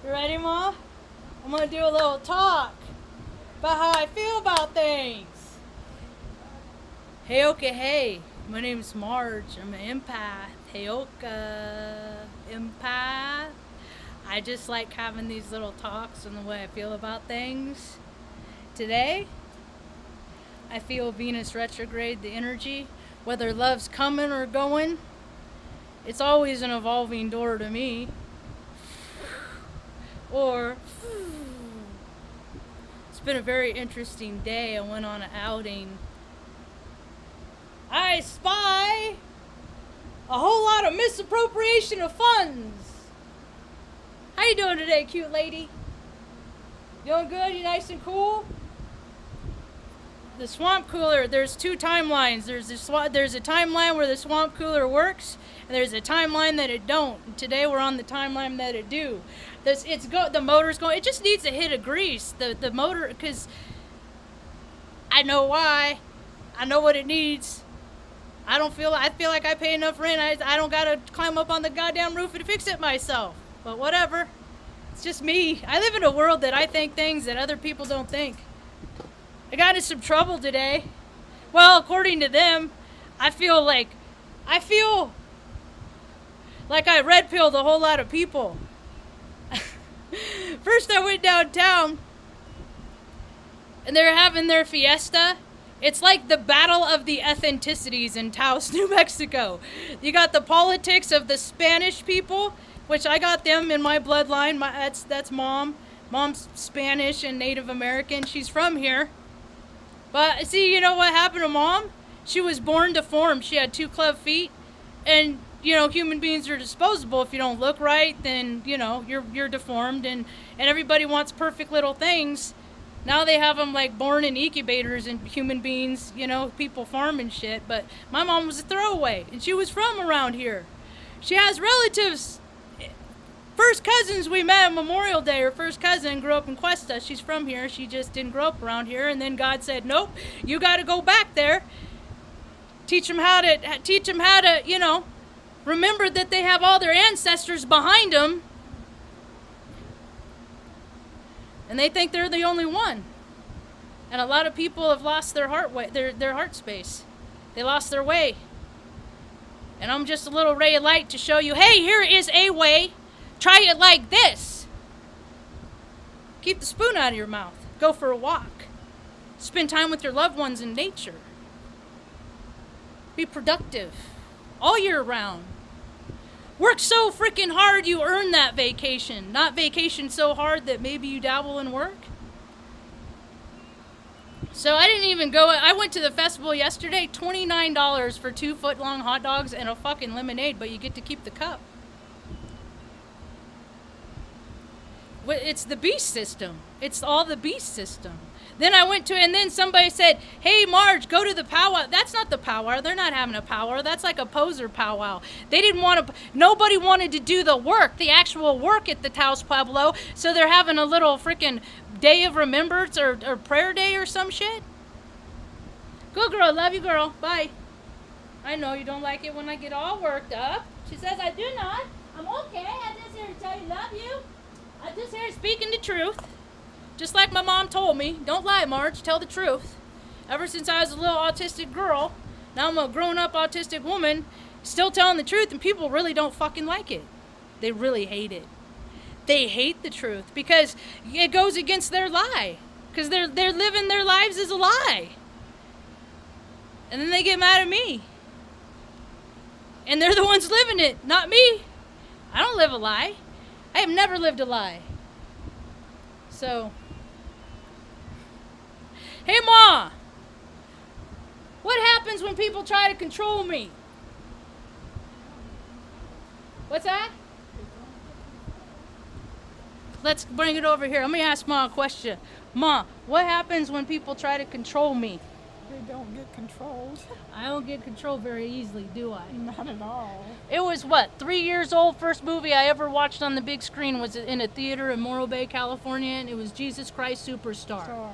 You ready, Ma? I'm gonna do a little talk about how I feel about things. Hey, okay, hey. My name's Marge. I'm an empath. Hey, okay. Empath. I just like having these little talks and the way I feel about things. Today, I feel Venus retrograde, the energy. Whether love's coming or going, it's always an evolving door to me. Or, it's been a very interesting day. I went on an outing. I spy a whole lot of misappropriation of funds. How you doing today, cute lady? Doing good? You nice and cool? The swamp cooler, there's two timelines. There's a timeline where the swamp cooler works, and there's a timeline that it don't. And today we're on the timeline that it do. The motor's going. It just needs a hit of grease. The motor, because I know why. I know what it needs. I feel like I pay enough rent. I don't gotta climb up on the goddamn roof and fix it myself. But whatever. It's just me. I live in a world that I think things that other people don't think. I got in some trouble today. Well, according to them, I feel like I red pilled a whole lot of people. First I went downtown and they're having their fiesta. It's like the battle of the ethnicities in Taos, New Mexico. You got the politics of the Spanish people, which I got them in my bloodline. That's mom. Mom's Spanish and Native American. She's from here. But see, you know what happened to Mom? She was born deformed. She had 2 club feet. And, human beings are disposable. If you don't look right, then, you're deformed. And everybody wants perfect little things. Now they have them, born in incubators and human beings, people farm and shit. But my mom was a throwaway. And she was from around here. She has relatives. First cousins we met on Memorial Day. Her first cousin grew up in Cuesta. She's from here. She just didn't grow up around here. And then God said, nope, you got to go back there. Teach them how to, remember that they have all their ancestors behind them. And they think they're the only one. And a lot of people have lost their heart space. They lost their way. And I'm just a little ray of light to show you, hey, here is a way. Try it like this. Keep the spoon out of your mouth. Go for a walk. Spend time with your loved ones in nature. Be productive all year round. Work so freaking hard you earn that vacation. Not vacation so hard that maybe you dabble in work. So I didn't even go. I went to the festival yesterday. $29 for 2-foot-long hot dogs and a fucking lemonade, but you get to keep the cup. It's the beast system. It's all the beast system. Then I went to, and then somebody said, hey, Marge, go to the powwow. That's not the powwow. They're not having a powwow. That's like a poser powwow. They didn't want to, nobody wanted to do the work, the actual work at the Taos Pueblo. So they're having a little freaking day of remembrance or prayer day or some shit. Good girl. Love you, girl. Bye. I know you don't like it when I get all worked up. She says I do not. I'm okay. I'm just here to tell you love you. I'm just here speaking the truth. Just like my mom told me. Don't lie, Marge. Tell the truth. Ever since I was a little autistic girl, now I'm a grown-up autistic woman, still telling the truth, and people really don't fucking like it. They really hate it. They hate the truth because it goes against their lie. Because they're living their lives as a lie. And then they get mad at me. And they're the ones living it, not me. I don't live a lie. I have never lived a lie. So, hey, Ma, what happens when people try to control me? What's that? Let's bring it over here. Let me ask Ma a question. Ma, what happens when people try to control me? They don't get controlled. I don't get controlled very easily, do I? Not at all. It was 3 years old. First movie I ever watched on the big screen was in a theater in Morro Bay, California, and it was Jesus Christ Superstar.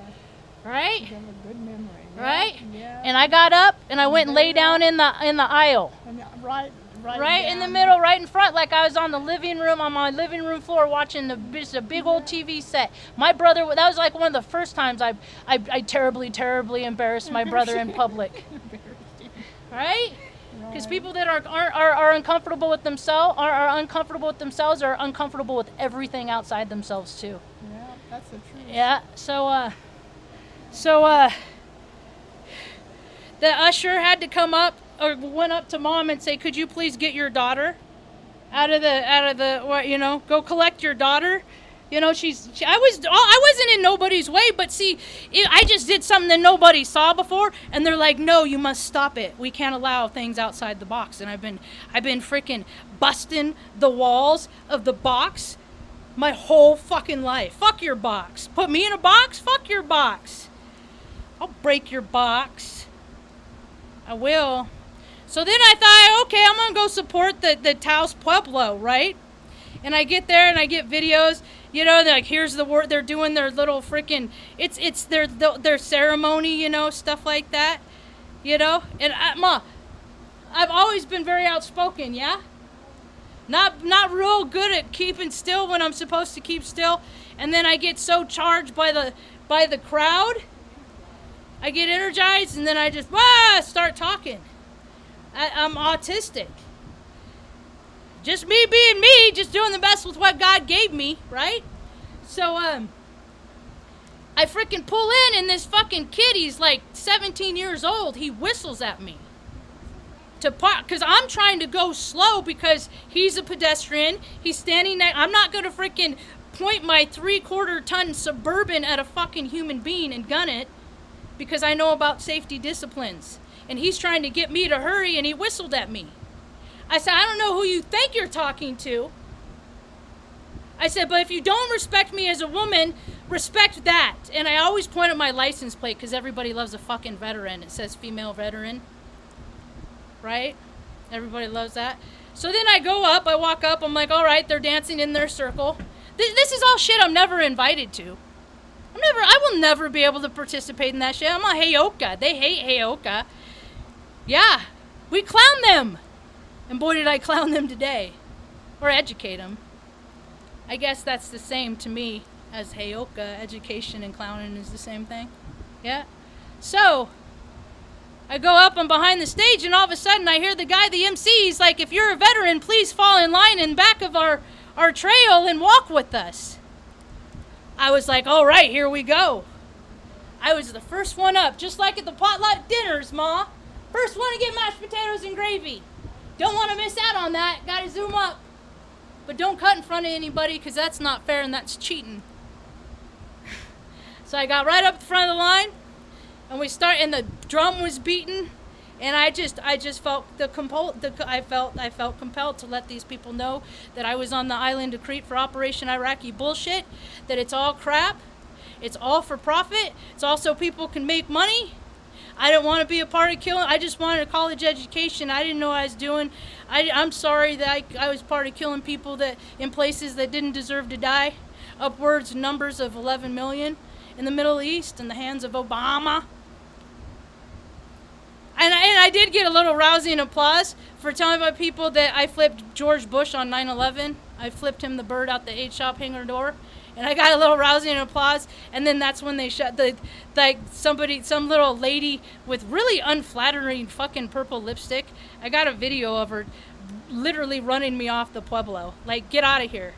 Right? You have a good memory. Right? Yeah. And I got up and I went and lay down in the aisle. And right right in the down. middle, right in front, like I was on my living room floor watching just a big old TV set. My brother, that was like one of the first times I terribly embarrassed my brother in public. Right? Because people that are uncomfortable with themselves are uncomfortable with themselves, are uncomfortable with everything outside themselves too. Yeah, that's the truth. Yeah. So the usher had to come up or went up to mom and say, "Could you please get your daughter out of the go collect your daughter." You know, I wasn't in nobody's way, but see, I just did something that nobody saw before, and they're like, "No, you must stop it. We can't allow things outside the box." And I've been freaking busting the walls of the box my whole fucking life. Fuck your box. Put me in a box? Fuck your box. I'll break your box. I will. So then I thought, okay, I'm gonna go support the Taos Pueblo, right? And I get there and I get videos. You know, they're like, here's the word, they're doing their little freaking, it's their ceremony, you know, stuff like that, you know. And I've always been very outspoken, yeah. Not real good at keeping still when I'm supposed to keep still, and then I get so charged by the crowd, I get energized, and then I just start talking. I'm autistic. Just me being me, just doing the best with what God gave me, right? So, I freaking pull in, and this fucking kid, he's like 17 years old, he whistles at me. Because I'm trying to go slow because he's a pedestrian, he's standing there, I'm not going to freaking point my 3/4 ton Suburban at a fucking human being and gun it, because I know about safety disciplines. And he's trying to get me to hurry, and he whistled at me. I said, I don't know who you think you're talking to. I said, but if you don't respect me as a woman, respect that. And I always point at my license plate because everybody loves a fucking veteran. It says female veteran. Right? Everybody loves that. So then I walk up, I'm like, all right, they're dancing in their circle. This is all shit I'm never invited to. I will never be able to participate in that shit. I'm a Heyoka. They hate Heyoka. Yeah, we clown them. And boy, did I clown them today. Or educate them. I guess that's the same to me as Heyoka. Education and clowning is the same thing. Yeah. So, I go up, I'm behind the stage, and all of a sudden I hear the guy, the MC, he's like, if you're a veteran, please fall in line in back of our trail and walk with us. I was like, all right, here we go. I was the first one up, just like at the potluck dinners, Ma. First one to get mashed potatoes and gravy. Don't want to miss out on that. Got to zoom up. But don't cut in front of anybody because that's not fair and that's cheating. So I got right up the front of the line, and the drum was beating, and I just felt I felt compelled to let these people know that I was on the island of Crete for Operation Iraqi bullshit, that it's all crap, it's all for profit, it's all so people can make money. I didn't want to be a part of killing. I just wanted a college education. I didn't know what I was doing. I'm sorry that I was part of killing people that in places that didn't deserve to die. Upwards numbers of 11 million in the Middle East in the hands of Obama. And I did get a little rousing applause for telling my people that I flipped George Bush on 9/11. I flipped him the bird out the 8-shop hangar door. And I got a little rousing applause, and then that's when they shut some little lady with really unflattering fucking purple lipstick. I got a video of her literally running me off the Pueblo. Like, get out of here.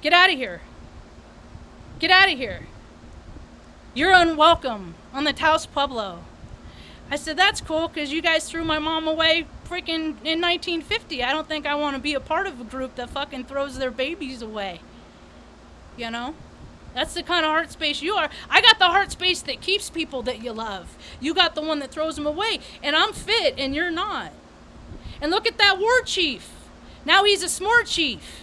Get out of here. Get out of here. You're unwelcome on the Taos Pueblo. I said, that's cool, because you guys threw my mom away freaking in 1950. I don't think I want to be a part of a group that fucking throws their babies away. You know, that's the kind of heart space you are. I got the heart space that keeps people that you love. You got the one that throws them away. And I'm fit and you're not. And look at that war chief. Now he's a Smore chief.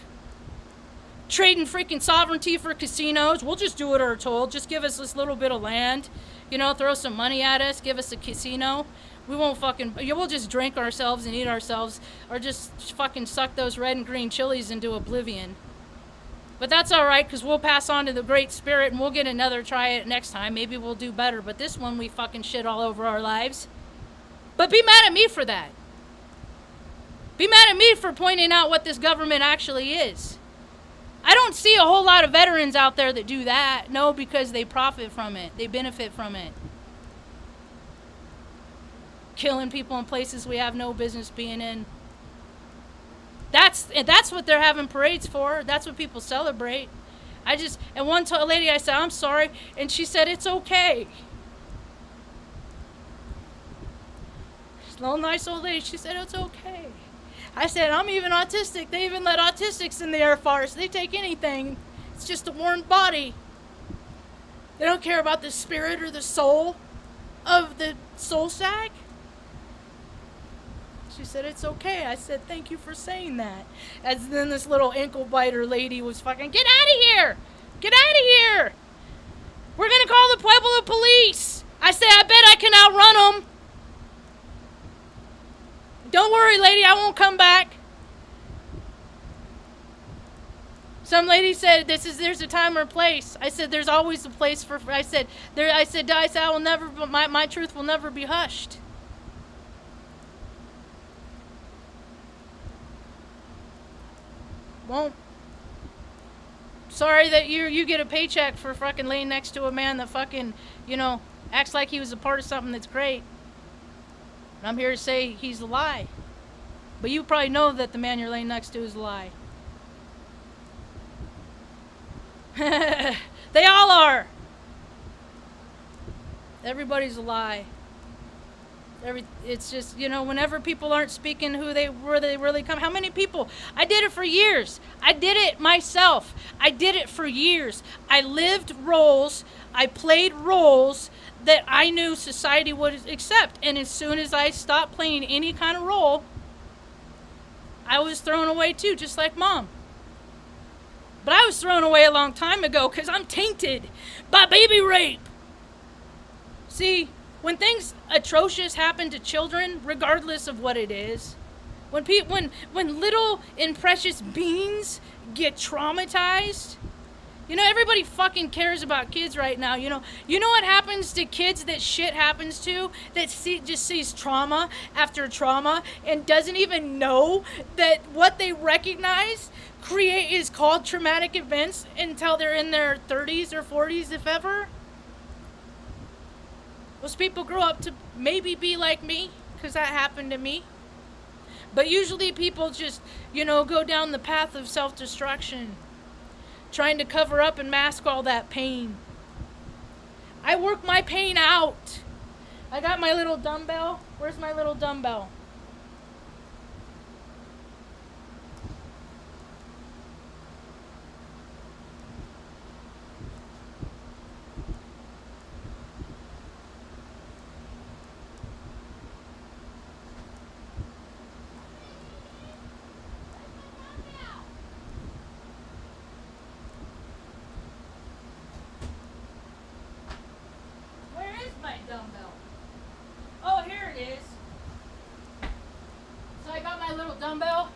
Trading freaking sovereignty for casinos. We'll just do what we're told. Just give us this little bit of land. You know, throw some money at us. Give us a casino. We won't we'll just drink ourselves and eat ourselves. Or just fucking suck those red and green chilies into oblivion. But that's all right, because we'll pass on to the Great Spirit, and we'll get another try at it next time. Maybe we'll do better, but this one we fucking shit all over our lives. But be mad at me for that. Be mad at me for pointing out what this government actually is. I don't see a whole lot of veterans out there that do that. No, because they profit from it. They benefit from it. Killing people in places we have no business being in. That's what they're having parades for. That's what people celebrate. And one lady, I said, I'm sorry, and she said, it's okay. She's a little nice old lady. She said, it's okay. I said, I'm even autistic. They even let autistics in the Air Force. They take anything. It's just a worn body. They don't care about the spirit or the soul of the soul sack. She said, it's okay. I said, thank you for saying that. As then this little ankle biter lady was fucking, get out of here! Get out of here! We're going to call the Pueblo police! I said, I bet I can outrun them. Don't worry, lady, I won't come back. Some lady said, there's a time or place. I said, there's always a place for, I said, I will never, my truth will never be hushed. Won't. Sorry that you get a paycheck for fucking laying next to a man that fucking, acts like he was a part of something that's great. And I'm here to say he's a lie. But you probably know that the man you're laying next to is a lie. They all are. Everybody's a lie. It's just, whenever people aren't speaking where they really come. How many people? I did it for years. I did it myself. I did it for years. I lived roles. I played roles that I knew society would accept. And as soon as I stopped playing any kind of role, I was thrown away too, just like Mom. But I was thrown away a long time ago because I'm tainted by baby rape. See, when things atrocious happen to children, regardless of what it is, when little and precious beings get traumatized, everybody fucking cares about kids right now. You know what happens to kids that shit happens to, that just sees trauma after trauma and doesn't even know that what they recognize is called traumatic events until they're in their 30s or 40s, if ever. Those people grow up to maybe be like me, because that happened to me. But usually people just, go down the path of self-destruction, trying to cover up and mask all that pain. I work my pain out. I got my little dumbbell. Where's my little dumbbell? Dumbbell. Oh, here it is. So I got my little dumbbell,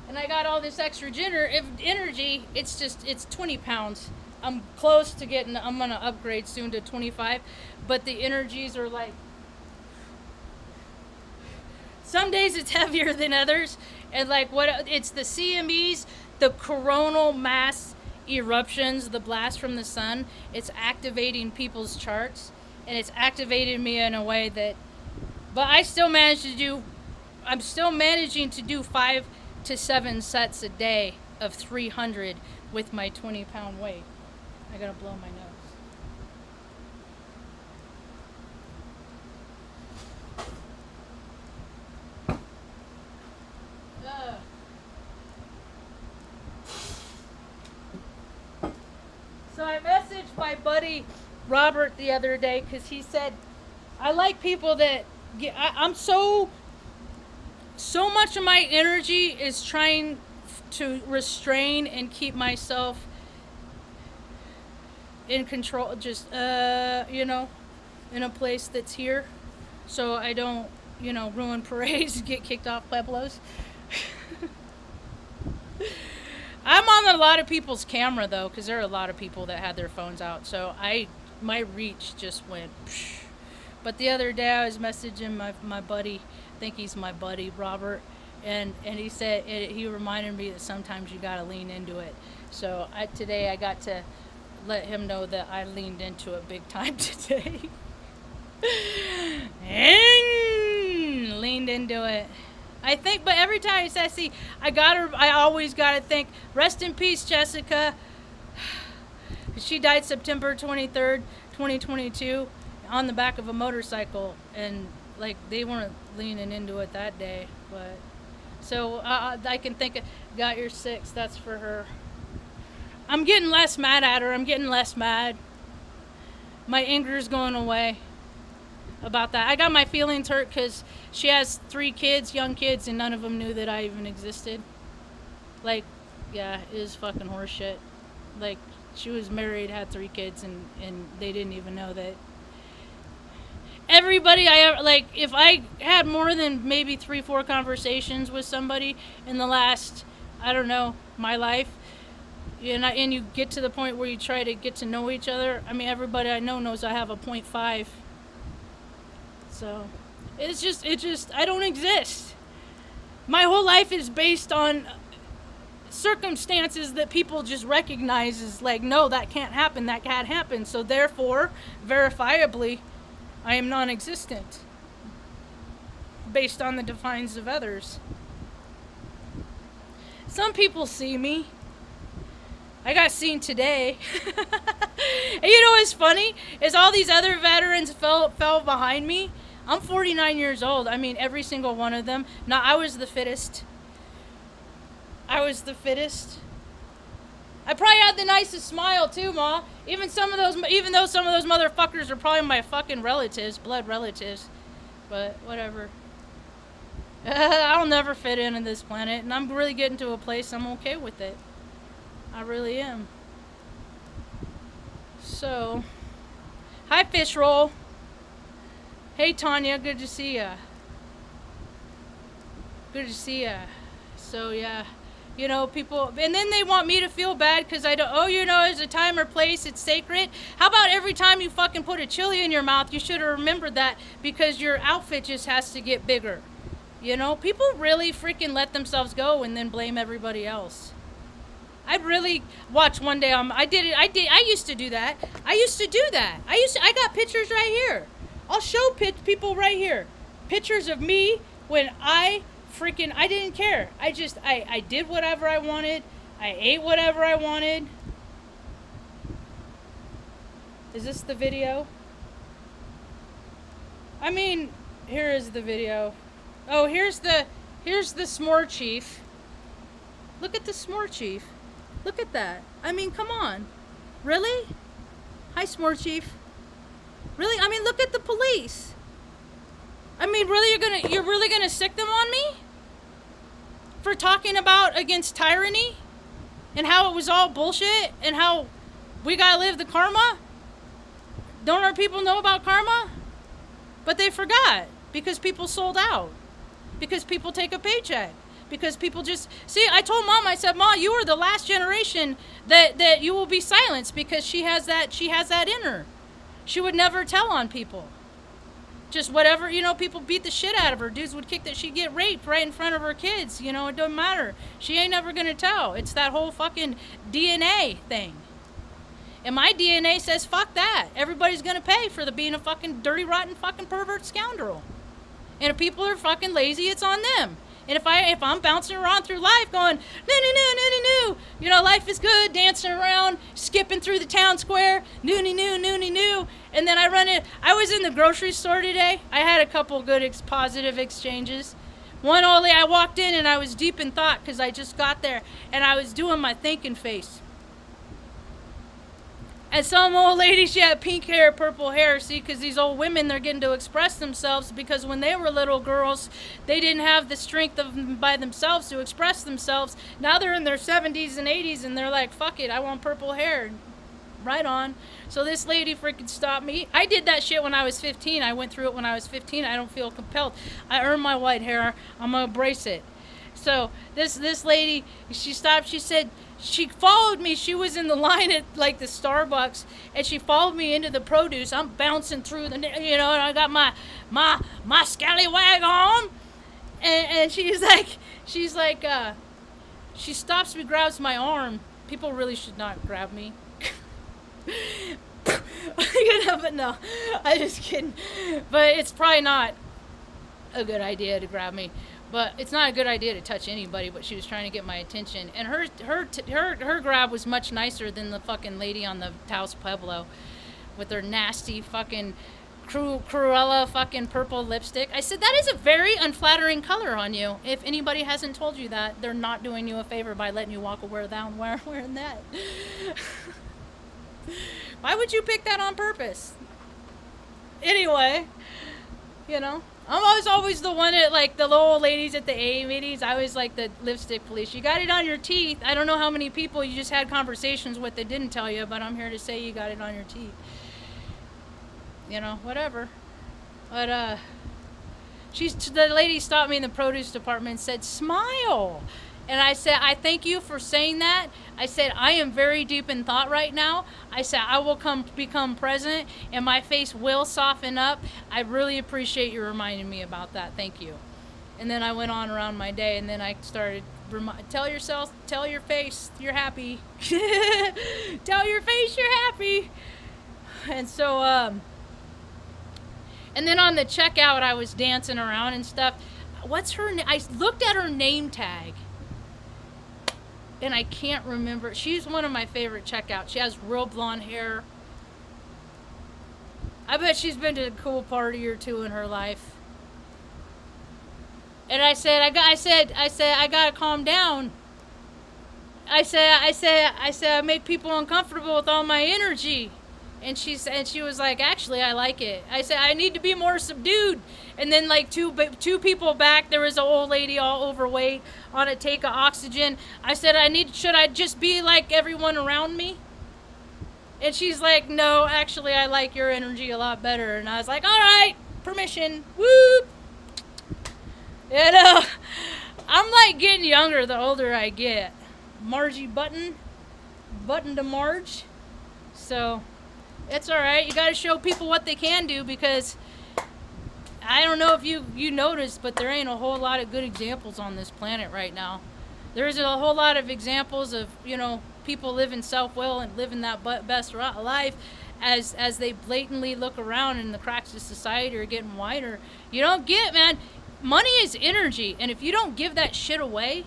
and I got all this extra energy. It's 20 pounds. I'm close to I'm gonna upgrade soon to 25, but the energies are like, some days it's heavier than others, and it's the CMEs, the coronal mass eruptions, the blast from the sun. It's activating people's charts. And it's activated me in a way but I'm still managing to do 5 to 7 sets a day of 300 with my 20-pound weight. I gotta blow my nose. So I messaged my buddy Robert the other day because he said, I like people that I'm so much of my energy is trying to restrain and keep myself in control, just in a place that's here, so I don't ruin parades, get kicked off Pueblos. I'm on a lot of people's camera though, because there are a lot of people that had their phones out, so my reach just went psh. But the other day I was messaging my buddy, I think he's my buddy, Robert, And he said, he reminded me that sometimes you gotta lean into it. So today I got to let him know that I leaned into it big time today. And leaned into it. I think, but every time he says, see, I always gotta think, rest in peace, Jessica. She died September 23rd, 2022, on the back of a motorcycle, and like they weren't leaning into it that day, but so I can think, got your 6, that's for her. I'm getting less mad at her. I'm getting less mad. My anger's going away about that. I got my feelings hurt because she has 3 kids, young kids, and none of them knew that I even existed. Like, yeah, it is fucking horseshit. Like, she was married, had 3 kids, and they didn't even know that. Everybody I ever, like, if I had more than maybe 3-4 conversations with somebody in the last, I don't know, my life, and you get to the point where you try to get to know each other, I mean, everybody I know knows I have a 0.5. So, it just, I don't exist. My whole life is based on circumstances that people just recognize as like, no, that can't happen, that can't happen. So therefore, verifiably, I am non-existent based on the defines of others. Some people see me. I got seen today. And you know what's funny? Is all these other veterans fell behind me. I'm 49 years old. I mean, every single one of them. Now, I was the fittest. I probably had the nicest smile too, Ma. Even though some of those motherfuckers are probably my fucking relatives, blood relatives. But whatever. I'll never fit into this planet, and I'm really getting to a place I'm okay with it. I really am. So, hi Fish Roll. Hey Tanya, good to see ya. Good to see ya. So yeah. You know, people, and then they want me to feel bad because I don't, there's a time or place, it's sacred. How about every time you fucking put a chili in your mouth, you should have remembered that because your outfit just has to get bigger. You know, people really freaking let themselves go and then blame everybody else. I really watched one day, I used to do that. I got pictures right here. I'll show people right here. Pictures of me when I didn't care. I did whatever I wanted. I ate whatever I wanted. Is this the video? I mean, here is the video. Oh, here's the Smore Chief. Look at the Smore Chief. Look at that. I mean, come on. Really? Hi, Smore Chief. Really? I mean, look at the police. I mean, really, you're really gonna sick them on me? For talking about against tyranny? And how it was all bullshit? And how we gotta live the karma? Don't our people know about karma? But they forgot. Because people sold out. Because people take a paycheck. Because people just... See, I told Mom, I said, Ma, you are the last generation that you will be silenced because she has that in her. She would never tell on people. Just whatever, people beat the shit out of her. Dudes would kick that. She'd get raped right in front of her kids. It doesn't matter. She ain't never gonna tell. It's that whole fucking DNA thing. And my DNA says, fuck that. Everybody's gonna pay for being a fucking dirty, rotten, fucking pervert scoundrel. And if people are fucking lazy, it's on them. And if I'm bouncing around through life going, no, life is good, dancing around, skipping through the town square, new, and then I was in the grocery store today. I had a couple good positive exchanges. One only, I walked in and I was deep in thought because I just got there and I was doing my thinking face. And some old lady, she had pink hair, purple hair, see, because these old women, they're getting to express themselves because when they were little girls, they didn't have the strength by themselves to express themselves. Now they're in their 70s and 80s and they're like, fuck it, I want purple hair. Right on. So this lady freaking stopped me. I did that shit when I was 15. I went through it when I was 15. I don't feel compelled. I earned my white hair. I'm going to embrace it. So this lady, she stopped. She said, she followed me. She was in the line at like the Starbucks, and she followed me into the produce. I'm bouncing through and I got my scallywag on, and she's like, she's like, she stops me, grabs my arm. People really should not grab me. But no, I'm just kidding. But it's probably not a good idea to grab me. But it's not a good idea to touch anybody. But she was trying to get my attention, and her grab was much nicer than the fucking lady on the Taos Pueblo, with her nasty fucking Cruella fucking purple lipstick. I said, that is a very unflattering color on you. If anybody hasn't told you that, they're not doing you a favor by letting you walk wearing that. Why would you pick that on purpose? Anyway, you know, I'm always the one at, like, the little old ladies at the AA meetings. I always like the lipstick police. You got it on your teeth. I don't know how many people you just had conversations with that didn't tell you, but I'm here to say you got it on your teeth. You know, whatever. But the lady stopped me in the produce department and said, "Smile." And I said, "I thank you for saying that." I said, "I am very deep in thought right now." I said, "I will become present and my face will soften up. I really appreciate you reminding me about that. Thank you." And then I went on around my day, and then I started, tell your face you're happy. Tell your face you're happy. And so, and then on the checkout, I was dancing around and stuff. What's her name? I looked at her name tag, and I can't remember. She's one of my favorite checkouts. She has real blonde hair. I bet she's been to a cool party or two in her life. And I said, I gotta calm down. I said, I make people uncomfortable with all my energy. And she was like, "Actually, I like it." I said, "I need to be more subdued." And then, like, two people back, there was an old lady all overweight on a take of oxygen. I said, should I just be like everyone around me? And she's like, "No, actually, I like your energy a lot better." And I was like, "All right, permission, whoop." You know, I'm like getting younger the older I get. Margie button to Marge. So it's all right. You got to show people what they can do, because I don't know if you noticed, but there ain't a whole lot of good examples on this planet right now. There's a whole lot of examples of, you know, people living self-will and living that best life as they blatantly look around, and the cracks of society are getting wider. You don't get, man. Money is energy, and if you don't give that shit away,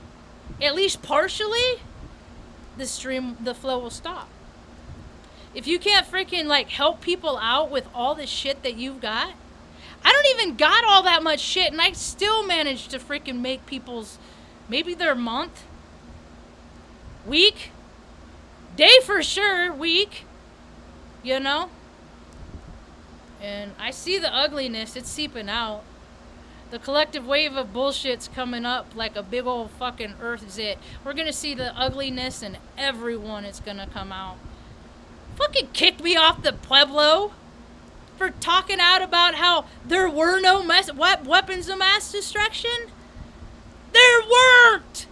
at least partially, the flow will stop. If you can't freaking, like, help people out with all the shit that you've got, I don't even got all that much shit, and I still managed to freaking make people's, maybe their month, week, day for sure, week, you know? And I see the ugliness, it's seeping out. The collective wave of bullshit's coming up like a big old fucking earth zit. We're gonna see the ugliness in everyone. It's gonna come out. Fucking kicked me off the Pueblo for talking out about how there were no weapons of mass destruction. There weren't!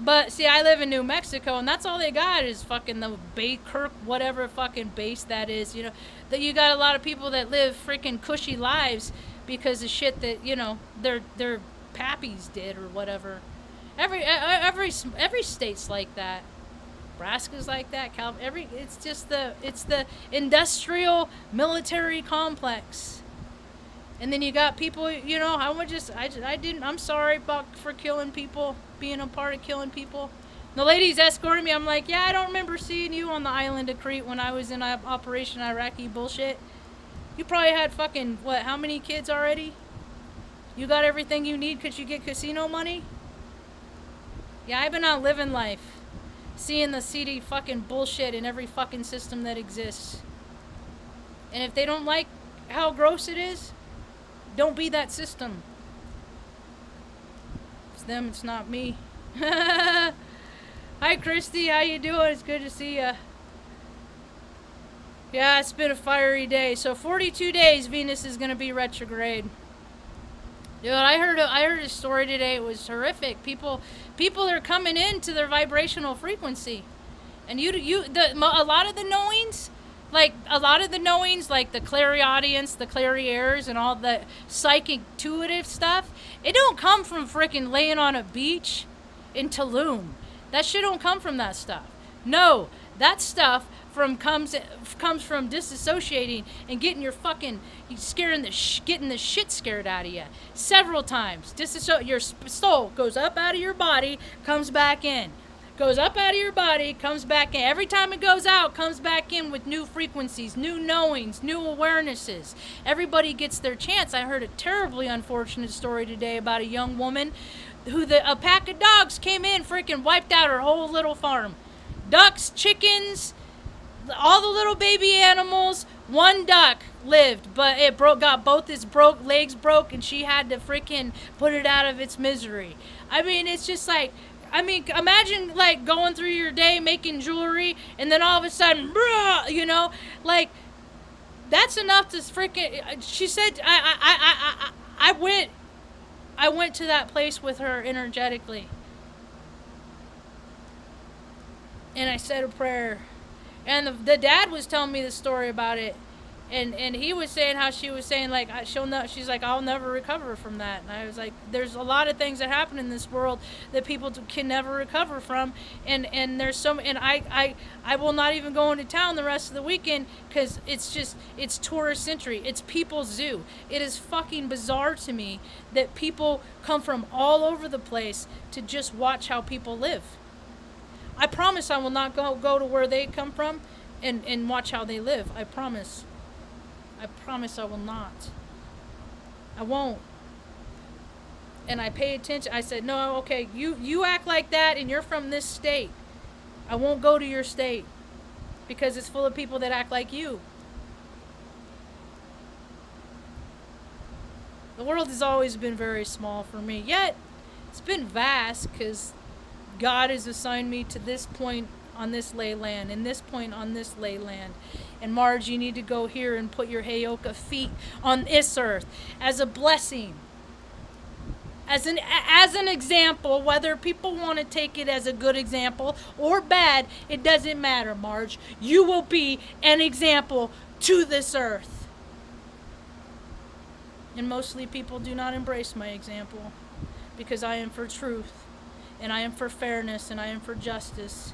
But see, I live in New Mexico, and that's all they got is fucking the Kirk, whatever fucking base that is. You know, that you got a lot of people that live freaking cushy lives because of shit that, you know, their pappies did or whatever. Every state's like that. Nebraska's like that. It's the industrial military complex. And then you got people, you know, I'm sorry for killing people, being a part of killing people. The ladies escorted me. I'm like, "Yeah, I don't remember seeing you on the island of Crete when I was in Operation Iraqi bullshit. You probably had fucking, how many kids already? You got everything you need because you get casino money?" Yeah, I've been out living life, seeing the seedy fucking bullshit in every fucking system that exists. And if they don't like how gross it is, don't be that system. It's them, it's not me. Hi, Christy, how you doing? It's good to see ya. Yeah, it's been a fiery day. So 42 days, Venus is going to be retrograde. Dude, I heard a story today. It was horrific. People are coming into their vibrational frequency, and a lot of the knowings Like a lot of the knowings, like the clairaudience, the clairieres, and all the psychic intuitive stuff, it don't come from freaking laying on a beach in Tulum. That shit don't come from that stuff. No, that stuff comes from disassociating and getting your fucking getting the shit scared out of you several times. Your soul goes up out of your body, comes back in. Goes up out of your body, comes back in. Every time it goes out, comes back in with new frequencies, new knowings, new awarenesses. Everybody gets their chance. I heard a terribly unfortunate story today about a young woman who a pack of dogs came in, freaking wiped out her whole little farm. Ducks, chickens, all the little baby animals. One duck lived, but it got both its legs broke, and she had to freaking put it out of its misery. I mean, it's just like, imagine like going through your day making jewelry, and then all of a sudden, like that's enough to freaking. She said, I went to that place with her energetically, and I said a prayer, and the dad was telling me the story about it. And he was saying how she was saying, like, she's like, I'll never recover from that. And I was like, there's a lot of things that happen in this world that people can never recover from. And there's and I will not even go into town the rest of the weekend because it's tourist century. It's people's zoo. It is fucking bizarre to me that people come from all over the place to just watch how people live. I promise I will not go to where they come from and watch how they live. I promise. I promise I will not. I won't. And I pay attention. I said, no, okay, you act like that and you're from this state. I won't go to your state because it's full of people that act like you. The world has always been very small for me. Yet, it's been vast because God has assigned me to this point on this ley land, and this point on this ley land. And Marge, you need to go here and put your Heyoka feet on this earth as a blessing. As an example, whether people want to take it as a good example or bad, it doesn't matter, Marge. You will be an example to this earth. And mostly people do not embrace my example because I am for truth, and I am for fairness, and I am for justice.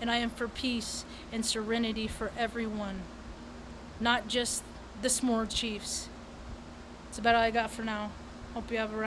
And I am for peace and serenity for everyone, not just the Smore chiefs. That's about all I got for now. Hope you have a